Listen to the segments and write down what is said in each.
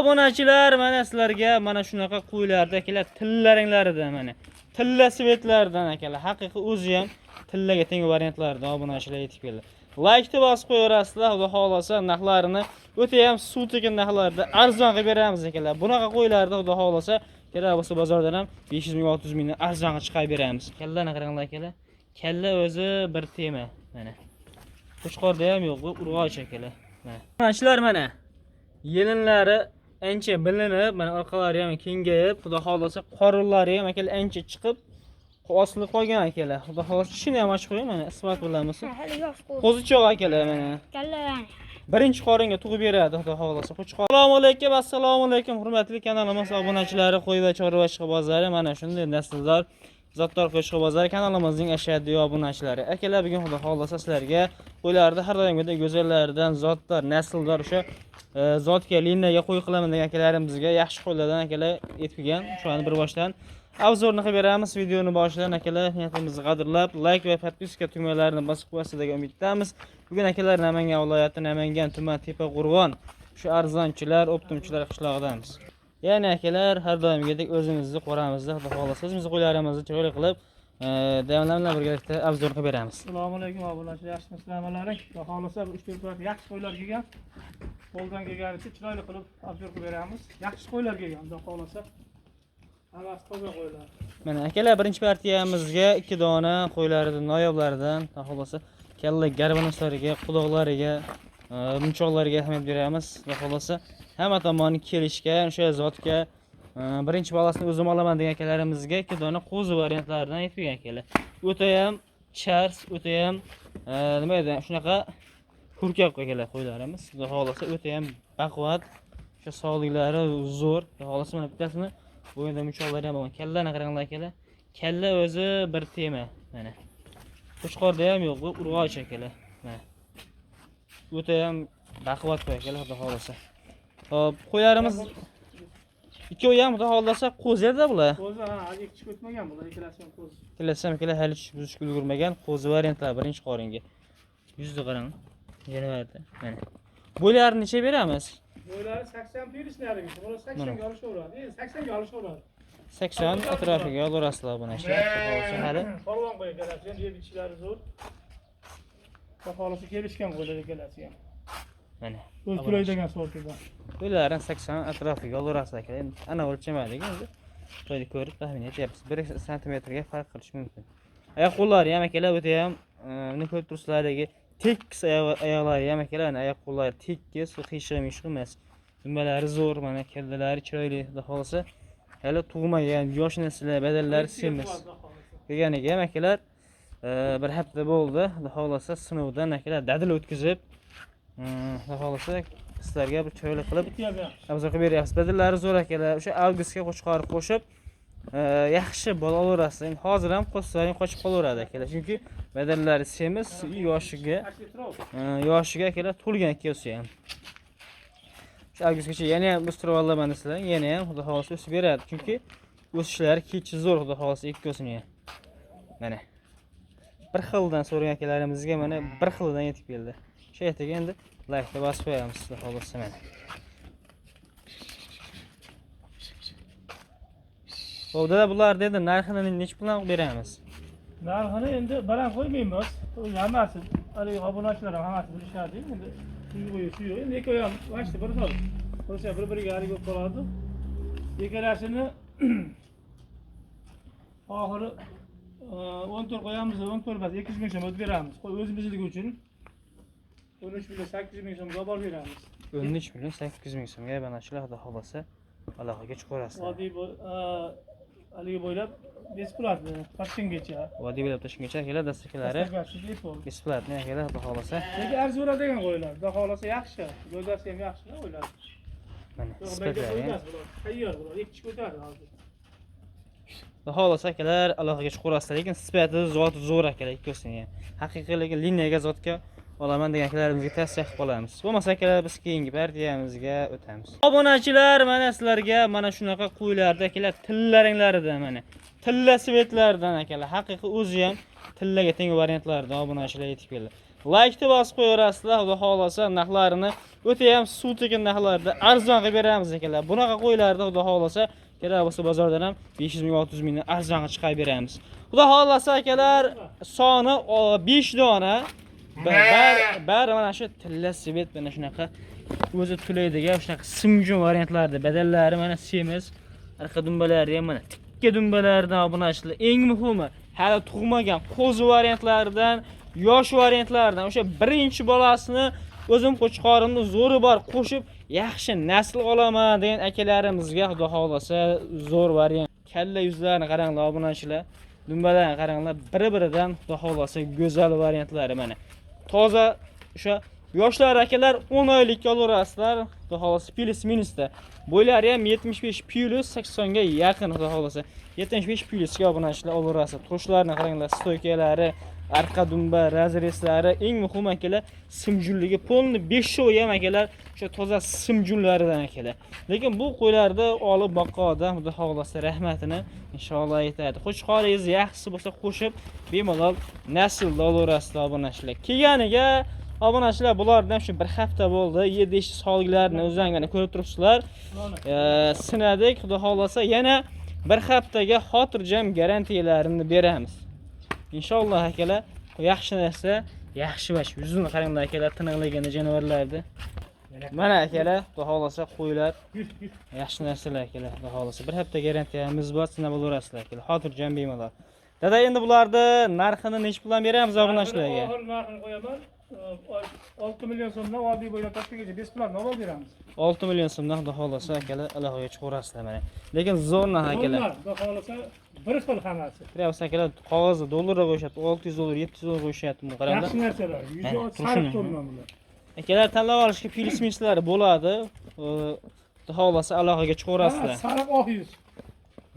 Obunachilar, mana sizlarga mana shunaqa qo'ylarda akalar tillaringlaridan mana. Tilla svetlardan akalar. Haqiqiy o'zi ham tillaga teng variantlardan obunachilar yetib keldi. Like-ni bosib qo'yarasizlar, xudo xolasa narxlarini o'ta ham suv tekin narxlarda arzon qilib beramiz akalar. Bunaqa qo'ylarda xudo xolasa kerak bo'lsa bozordan ham 500 ming 600 mingdan arzonga chiqarib beramiz. Kallani qaranglar akalar. Kalla o'zi bir tema mana. Qo'chqorda ham yo'q, bu urg'och akalar. Mana. Obunachilar mana. Yelinlari ancha bilinib, mana orqalari ham kengayib, xudo xolasa qorinlari ham akalar ancha chiqib, osilib qolgan akalar. Xudo xolasa shuni ham ochib qo'ying mana, isbot bilamisiz? Qo'zichoq akalar mana. Birinchi qoringa tug'ib beradi, xudo xolasa. Assalomu alaykum, assalomu alaykum hurmatli kanalimiz obunachilari, qo'y va chorvachilik bozori. Mana shunday nasldor Zotdor qo'shqi bozori kanalimizning ashaddiy obunachilari. Akalar, bugun xudo xolasa sizlarga qo'ylarda har doimgidek go'zallardan zotdor, nasldor o'sha zotga liniyaga qo'y qilaman degan akalarimizga yaxshi qo'ylardan akalar yetgan. Shu an bir boshdan obzorni qilib beramiz. Videoni boshidan akalar niyatimizni qadrlab, like va podpiska tugmalarini bosib qo'yasiz degan umiddamiz. Bugun akalar Namangan viloyati Namangan tuman Tepa Qo'rg'on shu arzonchilar, optimchilar qishlog'idamiz. Ya'ni akalar har doimgidek o'zimizni qo'ramizda, xudo xolasa o'zimizni qo'ylarimizni chiroyli qilib davomlar birgalikda obzor qilib beramiz. Assalomu alaykum obunachilar, yaxshimisiz? Salamatlaring. Xudo xolasa 3-4 to'rt yaxshi qo'ylar kelgan. Qo'ldan kelganicha chiroyli qilib obzor qilib beramiz. Yaxshi qo'ylar kelgan, xudo xolasa. Hammasi toza qo'ylar. Mana akalar, birinchi partiyamizga 2 dona qo'ylardan, noyoblaridan, xudo xolasa kalla garbanoshlariga, quloqlariga, munchoqlariga ahamiyat beramiz. Xudo xolasa hamma tomonni kelishga, o'sha zotga birinchi balasini o'zim olaman degan akalarimizga 2 dona qo'zi variantlaridan aytgan akalar. O'ta ham chars, o'ta ham nima edi, shunaqa hurkab qo'yganlar qo'ylarimiz. Xudo xolasa o'ta ham baquvvat, o'sha sog'liklari zo'r. Xudo xolasa mana bittasini bo'yinda munchoqlari ham bor. Kallani qaranglar akalar. Kalla o'zi bir tema mana. Qo'chqorda ham yo'q, bu urg'och akalar. Mana. O'ta ham baquvvat qo'y akalar, xudo xolasa. Hop, qo'ylarimiz ikkovi ham xudo xolasa qo'zi-da bular. Qo'zi ha, hali kichik o'tmagan bular, ikkalasi ham qo'zi. Ikkalasi ham hali buzishga ulgurmagan qo'zi variantlar birinchi qoringa. Yuzni qarang. Yana vardi. Mana. Bo'ylarini necha beramiz? Bo'ylari 80 perishlari, bular 80 ga olishaveradi. 80 ga olishaveradi. 80 atrofiga olarasizlar buni ishlar. Xo'sh, hali Polvon qo'y kelasi, ham yer bichlari zo'r. Xudo xolasa kelishgan qo'ylar kelasi ham. mana. O'ltiray degan sortidan. Bo'ylarini 80 atrofiga olarasizlar aka. Ana o'lchamaylik endi. Qo'yni ko'rib taxmin etyapmiz. 1 santimetrga farq qilish mumkin. Oyoq qo'llari ham akalar o'ta ham buni ko'rib turibsizlardagi tekis oyoqlari ham akalar, oyoq qo'llari tekis, qiyshiq emas. Dumbalari zo'r, mana kallalari chiroyli, xudo xolasa. Hali tug'magan, yosh naslar, badallari semiz. Deganiga ham akalar bir hafta bo'ldi. Xudo xolasa sinovdan akalar dadil o'tkazib, xudo xolasa sizlarga bir chiroyli qilib obzor qilib beryapmiz. Badallari zo'r akalar. O'sha avgustga qo'chqorib qo'shib yaxshi bola olarasiz. Hozir ham qo'shsalaring qochib qolaveradi akalar. Chunki badallari semiz, yoshiga akalar to'lgan kelsa ham. Shu avgustgacha yana ham o'stirib olaman desizlar, yana ham xudo xolasa o'sib beradi. Chunki o'sishlari kechi zo'r, xudo xolasa ikkosini ham. Mana. Bir xildan so'ragan akalarimizga mana bir xildan yetib keldi. Shu yerga endi like bosib qo'yamiz, xudo xolasa mana. Xo'p, dada, bular dedi narxini necha puldan beramiz? Narxini endi baland qo'ymaymiz. Hammasi, hali obunachilar ham hammasi bilishadi. Endi shu endi ikkovi ham vaqti bir xil. Bo'lsa bir-biriga hali ko'p qoladi. Ikkalasini oxiri 14 qo'yamiz, 14 emas, 200 ming so'm o'tib beramiz. Qo'y o'zimizniki uchun 13 million 800 ming so'mga olib beramiz. 13 million 800 ming so'mga obunachilar xudo xolasa aloqaga chiqarasizlar. Vodiy haligi bo'ylab besplatni Toshkentgacha. Vodiy bo'ylab Toshkentgacha akalar dastakalari besplatni akalar xudo xolasa. Lekin arzonroq degan qo'ylar, xudo xolasa yaxshi. Go'zasi ham yaxshi qo'ylar. Mana sifatlari tayyor bular, ikki ko'tardi hozir. Xudo xolasa akalar aloqaga chiqarasizlar, lekin sifati zoti zo'r akalar ikkosini ham. Haqiqiy lekin liniyaga zotga olaman degan akalarimizga tavsiya qilib qolamiz. Bo'lmasa akalar biz keyingi partiyamizga o'tamiz. Obunachilar, mana sizlarga mana shunaqa qo'ylarda akalar tillaringlaridan mana. Tilla svetlardan akalar. Haqiqiy o'zi ham tillaga teng variantlardan obunachilar yetib keldi. Like'ni bosib qo'yaverasizlar. Xudo xolasa narxlarini o'ta ham suv tekin narxlarda arzon qilib beramiz ekanlar. Bunaqa qo'ylarni xudo xolasa kerak bo'lsa bozordan ham 500 ming 600 mingdan arzonga chiqarib beramiz. Xudo xolasa akalar soni 5 dona. Bari mana shu tilla svet mana shunaqa o'zi tulaydigan shunaqa simjun variantlarda badallari mana semiz, arqa dumbalari ham mana tikka dumbalardan obunachilar. Eng muhimi hali tug'magan qo'zi variantlaridan, yosh variantlardan o'sha birinchi bolasini o'zim qo'chqorimni zo'ri bor qo'shib yaxshi nasl olaman degan akalarimizga xudo xolasa zo'r variant. Kalla yuzlarini qaranglar obunachilar. Dumbalarni qaranglar, bir-biridan xudo xolasa go'zal variantlari mana. Toza o'sha yoshlar akalar 10 oylikka olaverasizlar. Xudo xolasa plus minusda. Bo'ylari ham 75 plus 80 ga yaqin xudo xolasa. 75 plusga obunachilar olaverasiz. To'shlarni qaranglar, stoykalari, arqa dumba, razreslari, eng muhim akalar simjunligi polni 5 sho'y ham akalar o'sha toza simjunlaridan akalar. Lekin bu qo'ylarda olib boqqan xudo xolasa rahmatini inshaalloh aytadi. Qo'chqoringiz yaxshisi bo'lsa qo'shib bemalol naslda olaverasizlar obunachilar. Kelganiga obunachilar bulardan shu bir hafta bo'ldi. 7 ish sog'liklarini o'zingizga ko'rib turibsizlar. Sinadik, xudo xolasa yana bir haftaga xotirjam garantiyalarini beramiz. İnşallah akalar yaxshi narsa, yaxshi bash. Yuzini qaranglar akalar, tiniqligini jonivorlarni. Mana akalar, xudo xolasa qo'ylar yaxshi narsalar akalar, xudo xolasa. Bir hafta garantiyamiz bor, sinab olaverasizlar akalar. Xotirjam bemalol. Dada, endi bularni narxini nech puldan beramiz obunachilarga? Oxir narxini qo'yaman. 6 million so'mdan oddiy bo'ylab Toshkentgacha 5 puldan olib beramiz. 6 million so'mdan xudo xolasa akalar ilohiga chiqarasizlar mana. Lekin zo'rna akalar. Xudo xolasa bir xil hammasi. Privas akalar qog'ozni dollarga qo'yishyapti, 600 dollar, 700 dollar qo'yishyapti bu qaranglar. Yaxshi narsalar, 100 sarf to'lman bular. Akalar tanlab olishga plus minuslari bo'ladi. Xudo xolasa ilohiga chiqarasizlar. Sariq oq yuz.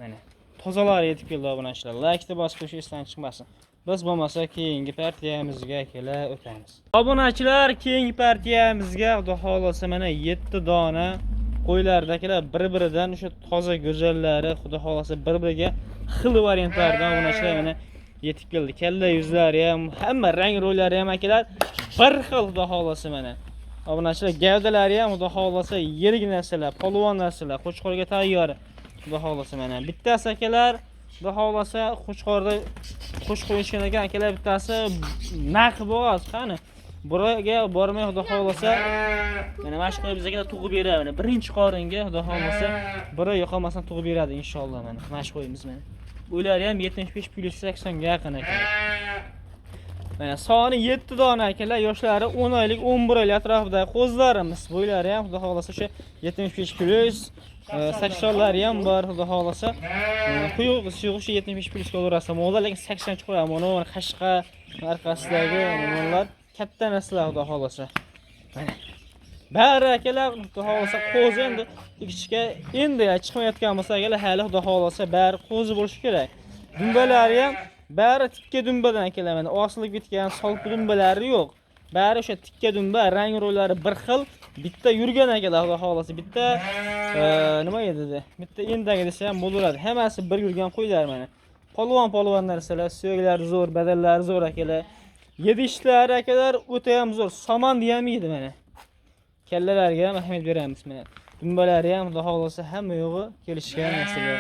Mana tozalari yetib keldi obunachilar. Like'ni bosib qo'yish esdan chiqmasin. Biz bo'lmasa keyingi partiyamizga kelar o'tamiz. Obunachilar, keyingi partiyamizga xudo xolasa mana 7 dona qo'ylardagilar bir-biridan o'sha toza go'zallari xudo xolasa bir-biriga xil variantlardan obunachilar mana yetib keldi. Kalla yuzlari ham, hamma rang ro'ylari ham akalar bir xil xudo xolasa mana. Obunachilar gavdalari ham xudo xolasa yirik narsalar, polvon narsalar, qo'chqorga tayyor. Xudo xolasa mana bittasi akalar xudo xolasa qo'chqorda qo'sh qo'yishgan ekan akalar, bittasi naq bo'g'oz qani. Buraga bormay xudo xolasa mana mashq qilib bizga tug'ib beradi. Mana birinchi qoringa xudo xolasa biri yo'qolmasdan tug'ib beradi inshaalloh mana. Mashq qo'yimiz mana. Ular ham 75 plus 80 ga yaqin ekan. Mana soni 7 dona akalar, yoshlari 10 oylik, 11 oylik atrofida qo'zlarimiz. Bo'ylari ham xudo xolasa o'sha 75 plus 80lari ham bor xudo xolasa. Quyuq suyug'ishi 75 plus olaverasa bo'ladi, lekin 80 chiqaram. Mana qashqa orqasidagi nimalar katta narsalar xudo xolasa. Mana bari akalar xudo xolasa qo'zi endi kichikka endi chiqmayotgan bo'lsa akalar hali xudo xolasa bari qo'zi bo'lishi kerak. Dumbalari ham bari tikka dumbadan akalar, mana osilib ketgan solp dumbalari yo'q. Bari o'sha tikka dumba, rang ro'ylari bir xil. Bitta yurgan akalar xudo xolasa. Bitta nima edi? Bitta endagi desa ham bo'laveradi. Hammasi bir yurgan qo'ylar mana. Polvon narsalar, suyaklari zo'r, badallari zo'r akalar. Yedishlari akalar o'ta ham zo'r. Somon deyamidi mana. Kallalariga ham ahamiyat beramiz mana. Dumbalari ham xudo xolasa hamma yo'g'i kelishgan narsalar.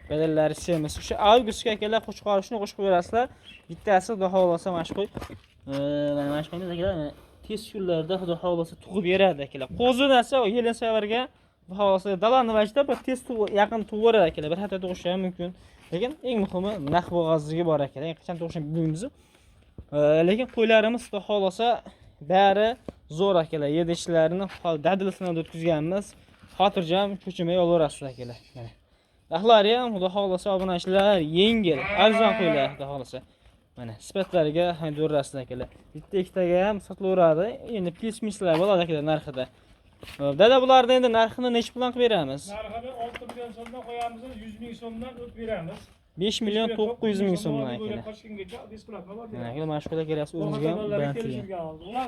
Badallari semiz. O'sha avgustga akalar qo'chqorishni qo'shib qo'yasizlar. Bittasi xudo xolasa mashq qo'y. Mana mashq qo'yamiz akalar. Tez kunlarda xudo xolasa tug'ib beradi akalar. Qo'zi narsa yelin savarga xudo xolasa dalani vajda bir tez yaqin tug'ib beradi akalar. Bir hafta tug'ishi ham mumkin. Lekin eng muhimi naq bo'g'ozligi bor akalar. Qachon tug'ishini bilmaymiz. Lekin qo'ylarimiz xudo xolasa bari zo'r akalar. Yedishlarini dadilsidan o'tkazganmiz. Xotirjam ko'chimay olaverasizlar akalar. Mana. Narxlari ham xudo xolasa obunachilar yengil, arzon qo'ylar xudo xolasa. Mana sifatlariga do'rasizlar akalar. Bitta ikkitaga ham sotilaveradi. Endi plus minuslar bo'ladi akalar narxida. Dada, bularni endi narxini nech puldan qilib beramiz? Narxini 6 million so'mdan qo'yamiz, 100 ming so'mdan o'tib beramiz. 5 million 900 ming so'mdan akalar. Toshkentgacha displatni olib beramiz. Akalar mana shu qo'ylar keryapsiz, o'zingizga ham balantiya. Ular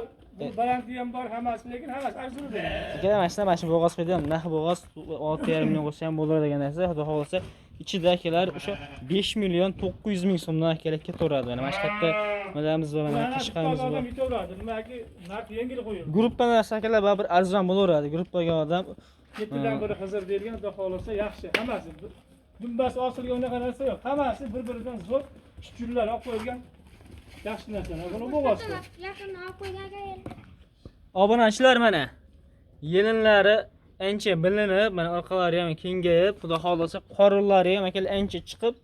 balantiya ham bor, hammasi, lekin hammasi arzon edi. Akalar mana shu bo'g'oz qo'ydim, narx bo'g'oz 6,5 million qo'ysa ham bo'lar degan narsa. Xudo xolasa ichida akalar o'sha 5 million 900 ming so'mdan akalar ketaveradi. Mana shu yerda nimalarimiz bor, mana qashqamiz bor. Odam yetaveradi. Nimaga narx yengil qo'yildi. Gruppalar akalar baribir arzon bo'laveradi. Gruppaga odam Yettidan biri Xizr bergan, xudo xolasa yaxshi. Hammasi dumbasi osilgan unaqa narsa yo'q. Hammasi bir-biridan zo'r chuchurlar olib qo'yilgan yaxshi narsalar. Buni bo'g'osdi. Yaqin olib qo'ygan ekan. obunachilar mana yelinlari ancha bilinib, mana orqalari ham kengayib, xudo xolasa qorinlari ham akalar ancha chiqib,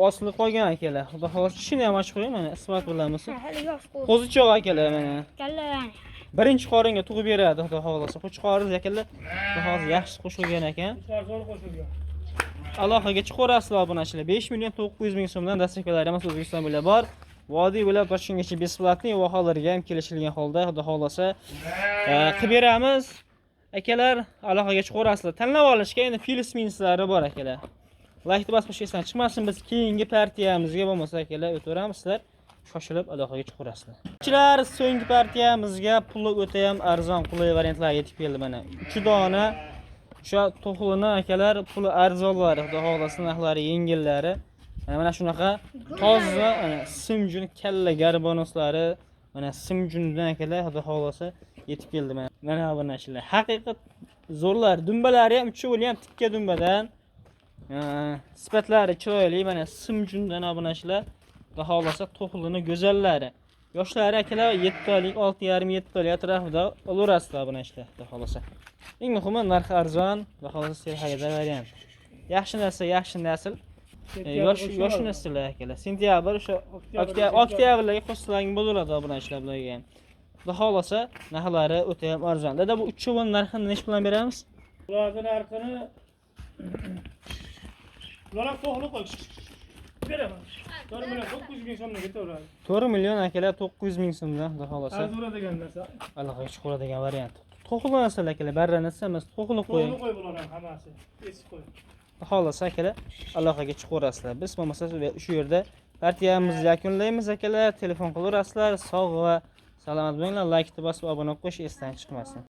osilib qolgan akalar. Xudo xolasa shuni ham ochib qo'ying, mana isbot bilamisiz? Hali yosh qo'y. Qo'zichoq akalar mana. Kallalarni. Birinchi qoringa tug'ib beradi, xudo xolasa. Qo'chqoriz akalar, xudo xolasa yaxshi qo'shilgan ekan. Zo'r qo'shilgan. Aloqaga chiqarasizlar obunachilar. 5 million 900 ming so'mdan dastaklalarimiz O'zbekiston bo'ylab bor. Vodiy bo'ylab Toshkentgacha besplatniy vohalarga ham kelishilgan holda, xudo xolasa qilib beramiz. Akalar, aloqaga chiqarasizlar. Tanlab olishga endi plus-minuslari bor akalar. Like bosib qo'yishdan chiqmasin, biz keyingi partiyamizga bo'lmasa akalar o'taveramiz. Sizlar shoshilib aloqaga chiqarasizlar. Chilar, so'nggi partiyamizga puli o'ta ham arzon qulay variantlar yetib keldi mana. 3 dona o'sha to'xlini akalar puli arzonlari, xudo xolasa narxlari yengillari. Mana shunaqa toza, mana simjun kalla garbonoslari, mana simjundan akalar xudo xolasa yetib keldi mana. Mana bu narsalar. Haqiqat zo'rlar, dumbalari ham uchovi ham tikka dumbadan. Sifatlari chiroyli, mana simjundan bu narsalar. Xudo xolasa to'xlini go'zallari. Yoshlari akalar 7 oylik, 6,5-7 oylik atrofida olaverasizlar bu narsalar, xudo xolasa. Eng muhimi narxi arzon, xudo xolasa serhayda variant. Yaxshi narsa, yaxshi nasl. Yosh nasllar akalar. Sentyabr o'sha oktyabrlarga qo'shsalaring bo'laveradi bu narsalar bularga ham. Xudo xolasa narxlari o'ta ham arzon. Dada bu uchovon narxini nech bilan beramiz? Ularning narxini ular to'g'ri qo'y. Beraman. 4 million 900 ming so'mdan ketaveradi. 4 million akalar 900 ming so'mdan, xudo xolasa. Arzura degan narsa. Aloqaga chiqaradigan variant. To'xli narsalar akalar, barra narsa emas, to'xli qo'ying. To'g'ri qo'y bularning hammasi. Eski qo'y. Xolos akalar, aloqaga chiqarasizlar. Biz bo'lmasa shu yerda partiyamizni yakunlaymiz akalar. Telefon qilaverasizlar. Sog' va salomat bo'linglar. Like bosib obuna bo'lish esdan chiqmasin.